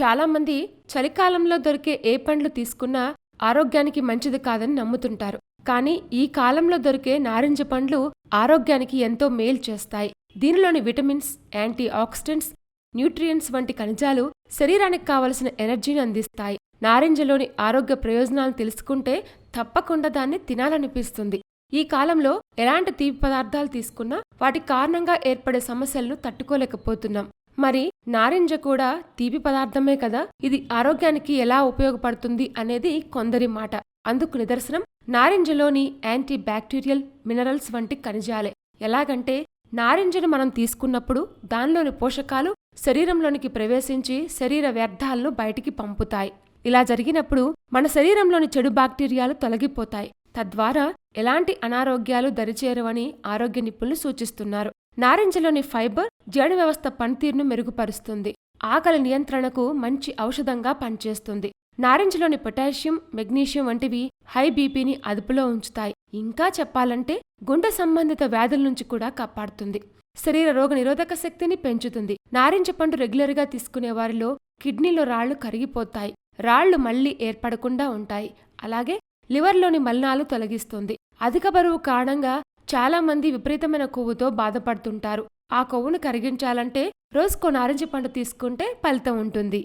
చాలామంది చలికాలంలో దొరికే ఏ పండ్లు తీసుకున్నా ఆరోగ్యానికి మంచిది కాదని నమ్ముతుంటారు. కానీ ఈ కాలంలో దొరికే నారింజ పండ్లు ఆరోగ్యానికి ఎంతో మేలు చేస్తాయి. దీనిలోని విటమిన్స్, యాంటీ ఆక్సిడెంట్స్, న్యూట్రియంట్స్ వంటి ఖనిజాలు శరీరానికి కావలసిన ఎనర్జీని అందిస్తాయి. నారింజలోని ఆరోగ్య ప్రయోజనాలు తెలుసుకుంటే తప్పకుండా దాన్ని తినాలనిపిస్తుంది. ఈ కాలంలో ఎలాంటి తీపి పదార్థాలు తీసుకున్నా వాటి కారణంగా ఏర్పడే సమస్యలను తట్టుకోలేకపోతున్నాం. మరి నారింజ కూడా తీపి పదార్థమే కదా, ఇది ఆరోగ్యానికి ఎలా ఉపయోగపడుతుంది అనేది కొందరి మాట. అందుకు నిదర్శనం నారింజలోని యాంటీ బ్యాక్టీరియల్, మినరల్స్ వంటి ఖనిజాలే. ఎలాగంటే నారింజను మనం తీసుకున్నప్పుడు దానిలోని పోషకాలు శరీరంలోనికి ప్రవేశించి శరీర వ్యర్థాలను బయటికి పంపుతాయి. ఇలా జరిగినప్పుడు మన శరీరంలోని చెడు బ్యాక్టీరియాలు తొలగిపోతాయి. తద్వారా ఎలాంటి అనారోగ్యాలు దరిచేరవని ఆరోగ్య నిపుణులు సూచిస్తున్నారు. నారింజలోని ఫైబర్ జీర్ణ వ్యవస్థ పనితీరును మెరుగుపరుస్తుంది. ఆకలి నియంత్రణకు మంచి ఔషధంగా పనిచేస్తుంది. నారింజలోని పొటాషియం, మెగ్నీషియం వంటివి హై బీపీని అదుపులో ఉంచుతాయి. ఇంకా చెప్పాలంటే గుండె సంబంధిత వ్యాధుల నుంచి కూడా కాపాడుతుంది. శరీర రోగ నిరోధక శక్తిని పెంచుతుంది. నారింజ పండు రెగ్యులర్గా తీసుకునే వారిలో కిడ్నీలో రాళ్లు కరిగిపోతాయి, రాళ్లు మళ్లీ ఏర్పడకుండా ఉంటాయి. అలాగే లివర్లోని మలినాలు తొలగిస్తుంది. అధిక బరువు కారణంగా చాలా మంది విపరీతమైన కొవ్వుతో బాధపడుతుంటారు. ఆ కొవ్వును కరిగించాలంటే రోజుకో నారింజ పండు తీసుకుంటే ఫలితం ఉంటుంది.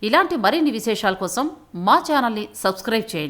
ఇలాంటి మరిన్ని విశేషాల కోసం మా ఛానల్ని సబ్స్క్రైబ్ చేయండి.